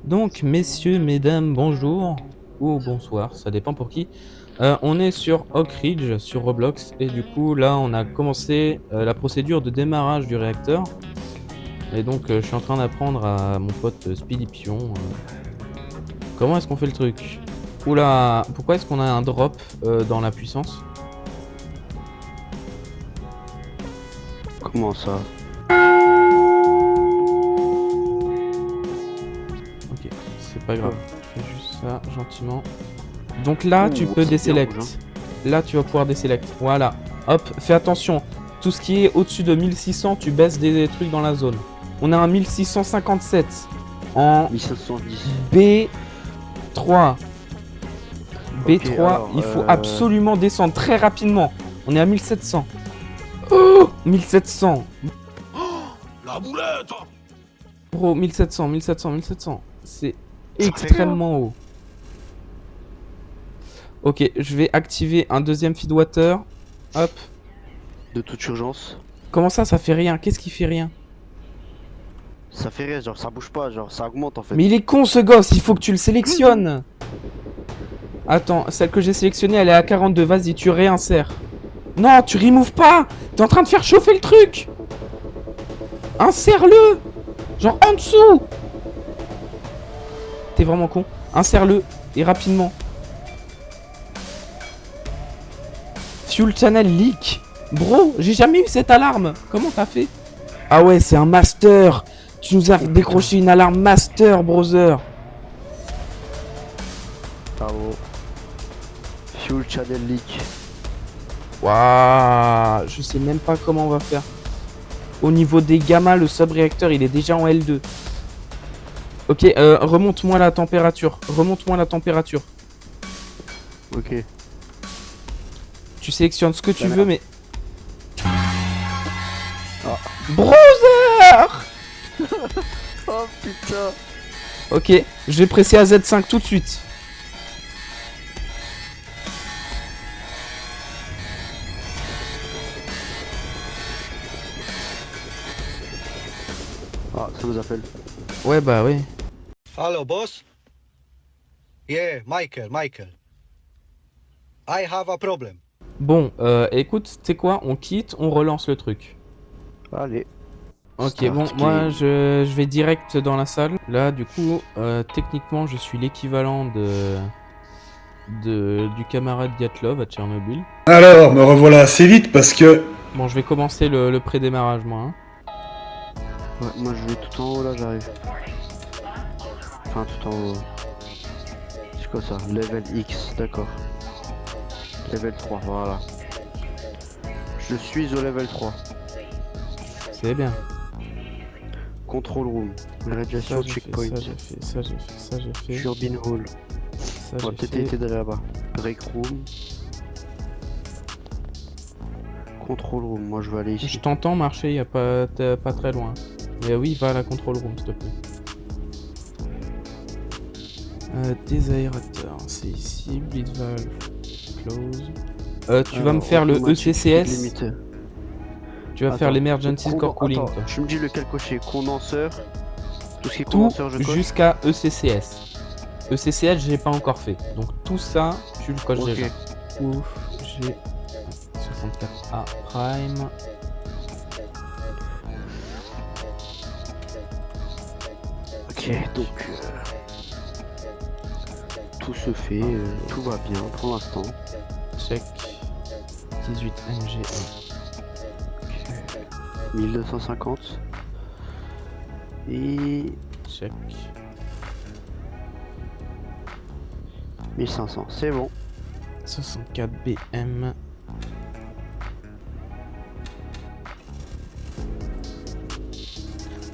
Donc, messieurs, mesdames, bonjour ou bonsoir, ça dépend pour qui. On est sur Oak Ridge, sur Roblox, et du coup, là, on a commencé la procédure de démarrage du réacteur. Et donc, je suis en train d'apprendre à mon pote Speedy Pion comment est-ce qu'on fait le truc. Oula, pourquoi est-ce qu'on a un drop dans la puissance? Comment ça? Ok, c'est pas grave. Je fais juste ça gentiment. Donc là, tu peux C'est bien rouge, déselect. Là, tu vas pouvoir déselect. Voilà. Hop, fais attention. Tout ce qui est au-dessus de 1600, tu baisses des trucs dans la zone. On a un 1657 en 1510. B3. Ok, B3, alors, il faut absolument descendre très rapidement. On est à 1700. Oh, 1700. La boulette! Bro, 1700, 1700, 1700. C'est Ça fait extrêmement haut. Ok, je vais activer un deuxième feedwater. Hop. de toute urgence. Comment ça fait rien? Qu'est-ce qui fait rien? Ça fait rien, genre ça bouge pas, genre ça augmente en fait. Mais il est con ce gosse, il faut que tu le sélectionnes. Attends, celle que j'ai sélectionnée, elle est à 42. Vas-y, tu réinsères. Non, tu removes pas. T'es en train de faire chauffer le truc. Insère-le. Genre en dessous. T'es vraiment con. Insère-le. Et rapidement. Fuel channel leak. Bro, j'ai jamais eu cette alarme. Comment t'as fait? Ah ouais, c'est un master. Tu nous as décroché une alarme master, brother. Bravo. Fuel channel leak. Waouh, je sais même pas comment on va faire. Au niveau des gamma, le sub-réacteur, il est déjà en L2. Ok, remonte-moi la température. Remonte-moi la température. Ok. Tu sélectionnes ce que tu La veux, merde. mais... Ah. Brother. Oh putain. Ok, je vais presser à Z5 tout de suite. Ah, ça nous appelle. Ouais, bah ouais. Hello, boss? Yeah, Michael. I have a problem. Bon, écoute, tu sais quoi? On quitte, on relance le truc. Allez. Ok, Start bon, game. moi je vais direct dans la salle. Là, du coup, techniquement, je suis l'équivalent du camarade Diatlov à Tchernobyl. Alors, me revoilà assez vite parce que... Bon, je vais commencer le pré-démarrage, moi. Hein. Ouais, moi je vais tout en haut là, j'arrive. Enfin, tout en haut. C'est quoi ça? Level X, d'accord. Level 3, voilà. Je suis au level 3. C'est bien. Control room. Ça, Radiation j'ai fait, checkpoint. ça, j'ai fait, ça, j'ai fait, ça, j'ai fait. Turbine hall. Ça, On va j'ai peut-être fait. été d'aller là-bas. Break room. Control room, moi je vais aller Je ici. t'entends marcher, y a pas, pas très loin. Mais oui, va à la control room, s'il te plaît. Désaérateur, c'est ici. Bleed valve, close. Tu vas me faire le Automatic speed ECCS. limiter. Tu vas Attends, faire l'emergency le score cooling. attends, Toi. tu me dis lequel cocher? Condenseur. Tout ce qui est Tout condenseur, je coche. jusqu'à ECCS. ECCS, j'ai pas encore fait. Donc tout ça, tu le coches Ok. déjà. Ouf, j'ai 64A prime. Ok, donc tout se fait, tout va bien pour l'instant. Check. 18 MG1. 1250. Et Check. 1500, c'est bon. 64 BM.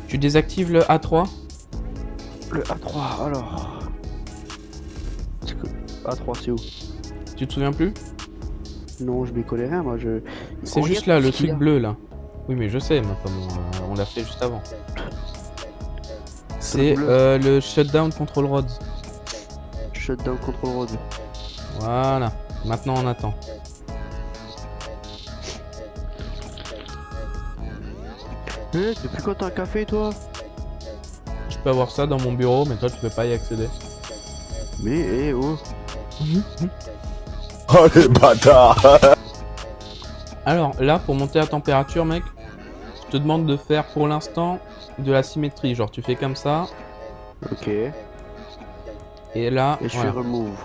Tu désactives le A3? Le A3, alors. Est-ce que A3 c'est où? Tu te souviens plus? Non, je m'y connais rien, moi je. C'est Regarde juste là, tout le ce qu'il y truc a. bleu là. Oui, mais je sais, mais enfin, on l'a fait juste avant. C'est bleu. le shutdown control rods. Shutdown control road. Voilà. Maintenant on attend. Depuis quand t'as un café toi? je peux avoir ça dans mon bureau, mais toi tu peux pas y accéder. Mais, eh oh. Oh les bâtards. Alors là, pour monter la température, mec, je te demande de faire pour l'instant de la symétrie. Genre, tu fais comme ça, Ok. Et et là, je fais voilà. remove.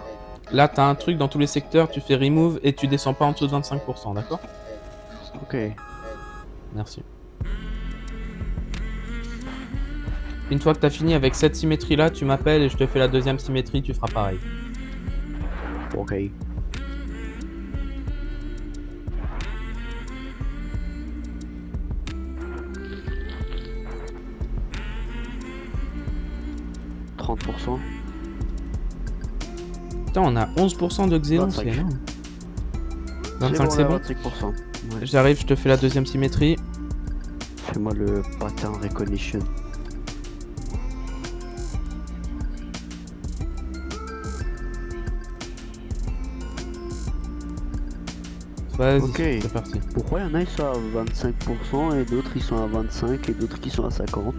Là, t'as un truc dans tous les secteurs, tu fais remove et tu descends pas en dessous de 25%, d'accord? Ok. Merci. Une fois que t'as fini avec cette symétrie là, tu m'appelles et je te fais la deuxième symétrie, tu feras pareil. Ok. %. Putain, on a 11% de xénon, c'est 25. énorme. 25, c'est bon? 25%. Ouais. J'arrive, je te fais la deuxième symétrie. Fais-moi le pattern recognition. Vas-y, Ok. c'est parti. Pourquoi il y en a ils sont à 25% et d'autres ils sont à 25 et d'autres qui sont à 50?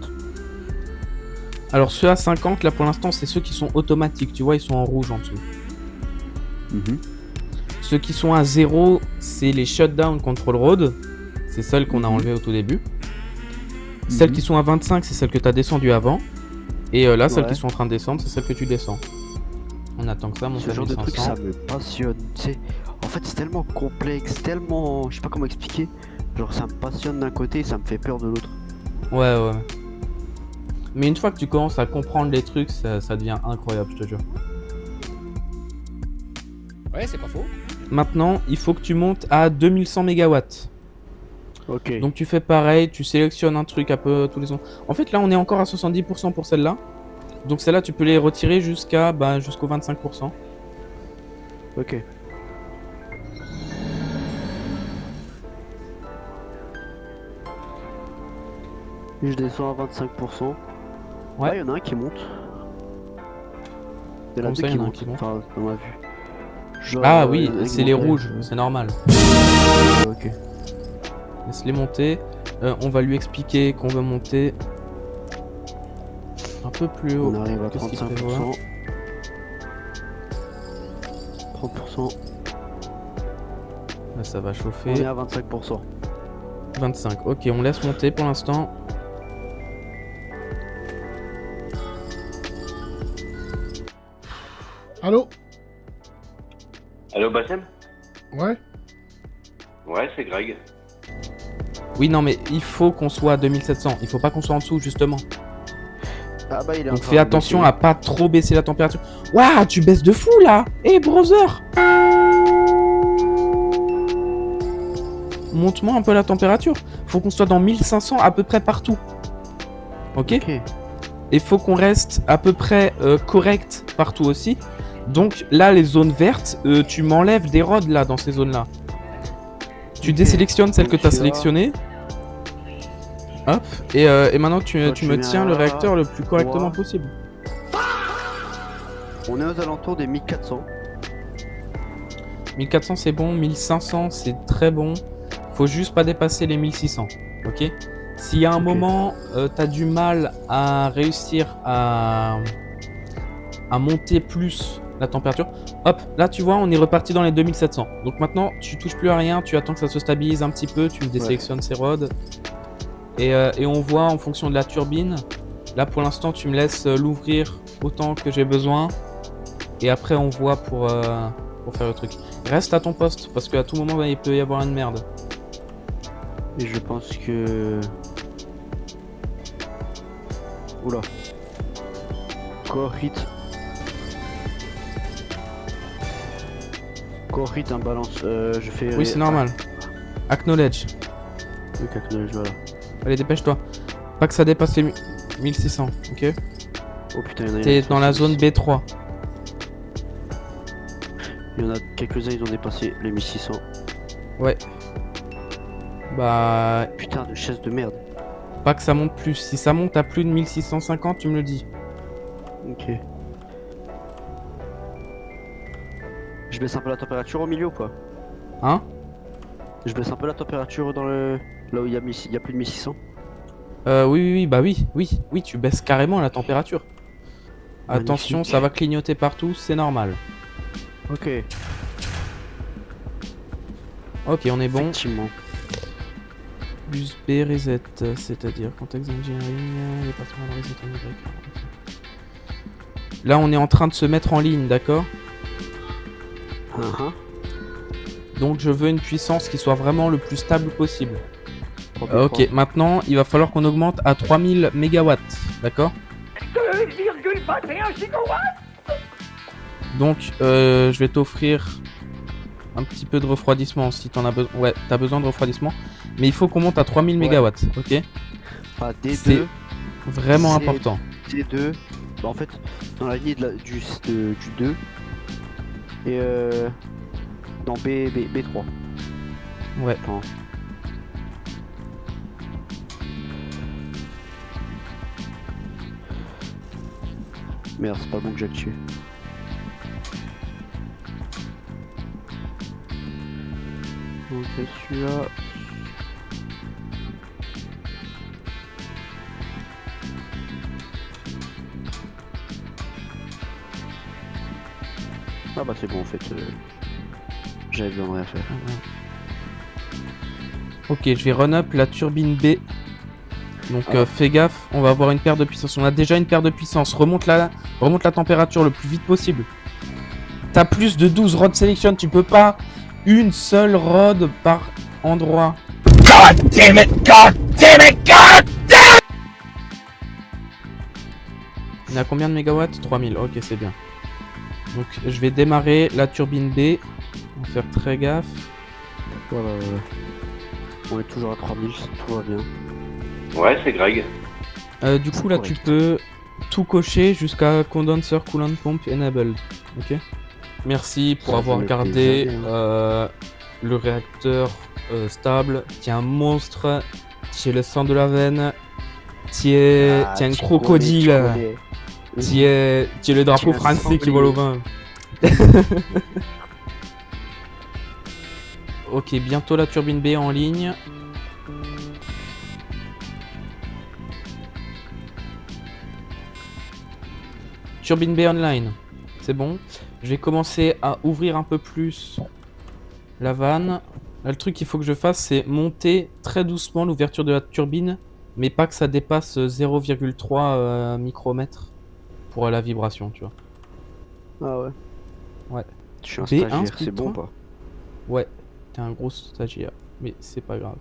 Alors ceux à 50 là pour l'instant c'est ceux qui sont automatiques, tu vois ils sont en rouge en dessous. Ceux qui sont à 0 c'est les shutdown control road, c'est celles qu'on a enlevées au tout début. Celles qui sont à 25 c'est celles que tu as descendues avant. Et là celles Ouais. qui sont en train de descendre c'est celles que tu descends. On attend que ça monte Ce à genre de truc 1500. ça me passionne, tu sais. En fait c'est tellement complexe, tellement... Je sais pas comment expliquer. Genre ça me passionne d'un côté et ça me fait peur de l'autre. Ouais. Mais une fois que tu commences à comprendre les trucs ça devient incroyable je te jure. Ouais, c'est pas faux. Maintenant il faut que tu montes à 2100 MW. Ok. Donc tu fais pareil, tu sélectionnes un truc un peu tous les ans. En fait là on est encore à 70% pour celle-là. Donc celle-là tu peux les retirer jusqu'à jusqu'au 25%. Ok. Et je descends à 25%. Ouais. Ah, il y en a un qui monte. Il y en a Comme deux ça, il qui y en a un montent. qui monte. Enfin, dans ma vue. Genre, Ah oui, c'est les augmenter. rouges, c'est normal. Ok. Laisse-les monter. On va lui expliquer qu'on veut monter un peu plus haut. On arrive à Qu'est-ce qu'il prévoit 35%. 30%. Là, ça va On est chauffer. à 25%. 25. Ok, on laisse monter pour l'instant. Allô? Allô, Bassem? Ouais? Ouais, c'est Greg. Oui, non, mais il faut qu'on soit à 2700. Il faut pas qu'on soit en dessous, justement. Ah bah il est en Donc train fais de attention baisser. à pas trop baisser la température. Waouh, tu baisses de fou là! Eh, brother! Monte-moi un peu la température. Faut qu'on soit dans 1500 à peu près partout. Ok? Ok. Et faut qu'on reste à peu près correct partout aussi. Donc là, les zones vertes, tu m'enlèves des rods là dans ces zones-là. Tu Ok. désélectionnes celles que Donc tu as là- sélectionnées. Hop. Et maintenant, tu Toi, tu tu me viens tiens le là, réacteur le plus correctement 3. possible. On est aux alentours des 1400. 1400 c'est bon, 1500 c'est très bon. Faut juste pas dépasser les 1600. Ok? S'il y a un Ok. moment, t'as du mal à réussir à monter plus la température, hop, là tu vois, on est reparti dans les 2700. Donc maintenant, tu touches plus à rien, tu attends que ça se stabilise un petit peu, tu me désélectionnes ces rods. Et on voit en fonction de la turbine. Là pour l'instant, tu me laisses l'ouvrir autant que j'ai besoin. Et après, on voit pour faire le truc. Reste à ton poste, parce qu'à tout moment, il peut y avoir une merde. Et je pense que... Oula. Core hit. Core hit, un balance. Je fais... Oui, c'est normal. Acknowledge. Ok, voilà. Allez, dépêche-toi. Pas que ça dépasse les 1600, ok? Oh putain, il y en a... T'es dans la zone B3. Il y en a quelques-uns, ils ont dépassé les 1600. Ouais. Bah, Putain de chaise de merde. pas que ça monte plus. Si ça monte à plus de 1650, tu me le dis. Ok. Je baisse un peu la température au milieu ou pas? Hein? Je baisse un peu la température dans le... Là où il y a plus de 1600. Oui, tu baisses carrément la température. Attention, Magnifique. ça va clignoter partout, c'est normal. Ok, Ok, on est bon. effectivement. Bus B reset, c'est-à-dire contexte engineering, les partenaires reset en Y. Là, on est en train de se mettre en ligne, d'accord? Uh-huh. Donc, je veux une puissance qui soit vraiment le plus stable possible. Ok, Ok, maintenant, il va falloir qu'on augmente à 3000 mégawatts, d'accord? 2,21 gigawatts. Donc, je vais t'offrir un petit peu de refroidissement si t'en as besoin. Ouais, t'as besoin de refroidissement. Mais il faut qu'on monte à 3000 mégawatts, ok? Ah, C'est D2, vraiment c'est- important. D2. Bah, en fait, dans la lignée du 2. Et dans B3. Ouais. Attends. Merde, c'est pas bon que j'ai tué. Ok, celui-là. Ah bah c'est bon en fait. J'avais besoin de rien faire. Ok, je vais run up la turbine B. Donc Ah. fais gaffe, on va avoir une perte de puissance. On a déjà une perte de puissance. Remonte la température le plus vite possible. T'as plus de 12 rods sélection, tu peux pas une seule rod par endroit. God damn it! God damn it! God! On est à combien de mégawatts? 3000, ok c'est bien. Donc je vais démarrer la turbine B. On va faire très gaffe. Voilà, ouais. On est toujours à 3000, tout va bien. Ouais, c'est Greg. Du coup C'est là correct. tu peux tout cocher jusqu'à condenser coolant pump enabled. Ok. Merci pour Ça avoir fait gardé plaisir. le réacteur stable. T'es un monstre. T'es le sang de la veine. T'es Ah, un tu crocodile. connais. T'es le drapeau T'es un français qui sanglier. vole au vent. Ok, bientôt la turbine B en ligne. Turbine B online. C'est bon. Je vais commencer à ouvrir un peu plus la vanne. Là, le truc qu'il faut que je fasse, c'est monter très doucement l'ouverture de la turbine, mais pas que ça dépasse 0,3 micromètres pour la vibration, tu vois. Ah ouais. Ouais. Je suis un B1, stagiaire, speed c'est bon 3? pas? Ouais, t'es un gros stagiaire, mais c'est pas grave.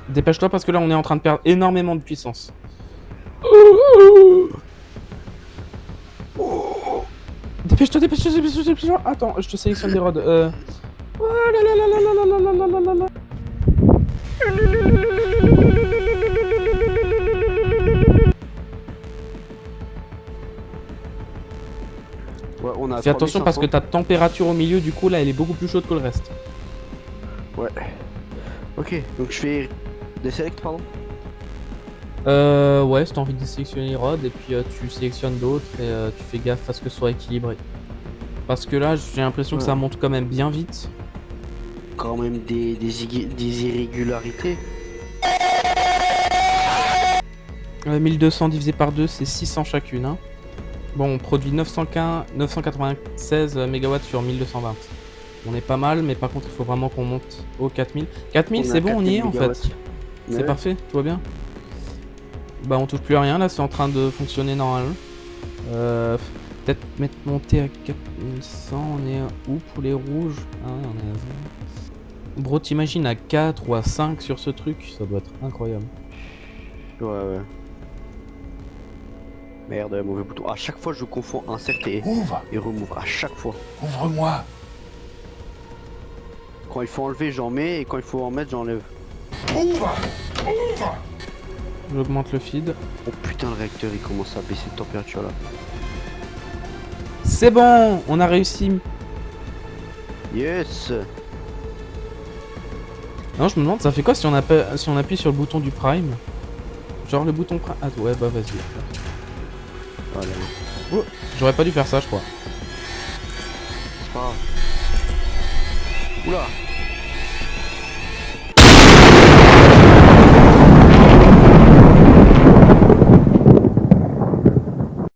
Dépêche-toi parce que là, on est en train de perdre énormément de puissance. Dépêche-toi, dépêche-toi, dépêche-toi, dépêche-toi. Attends, je te sélectionne des rods. Oh là là là là là là là là là là là. Ouais, on a Fais attention parce que 3500. ta température au milieu, du coup, là, elle est beaucoup plus chaude que le reste. Ouais. Ok, donc je fais des selects, pardon. Ouais, si t'as envie de sélectionner les rods, et puis tu sélectionnes d'autres, et tu fais gaffe à ce que ce soit équilibré. Parce que là, j'ai l'impression que ça monte quand même bien vite. Quand même des irrégularités. 1200 divisé par 2, c'est 600 chacune. Hein. Bon, on produit 996 MW sur 1220. On est pas mal, mais par contre, il faut vraiment qu'on monte aux 4000. 4000, c'est bon, on y est en fait. C'est parfait, tout va bien. Bah, on touche plus à rien là, c'est en train de fonctionner normalement. Peut-être monter à 4100, on est où pour les rouges? Ah ouais, on est à 0. Bro, t'imagines à 4 ou à 5 sur ce truc, ça doit être incroyable. Ouais. Merde, mauvais bouton. À chaque fois, je confonds insert et remove. À chaque fois. Ouvre-moi. Quand il faut enlever, j'en mets. Et quand il faut en mettre, j'enlève. J'augmente le feed. Oh putain, le réacteur, il commence à baisser de température là. C'est bon, on a réussi. Yes. Non, je me demande, ça fait quoi si on appuie sur le bouton du prime? Genre le bouton prime. Ah ouais, bah vas-y. Voilà. Oh, j'aurais pas dû faire ça, je crois. C'est pas grave. Oula.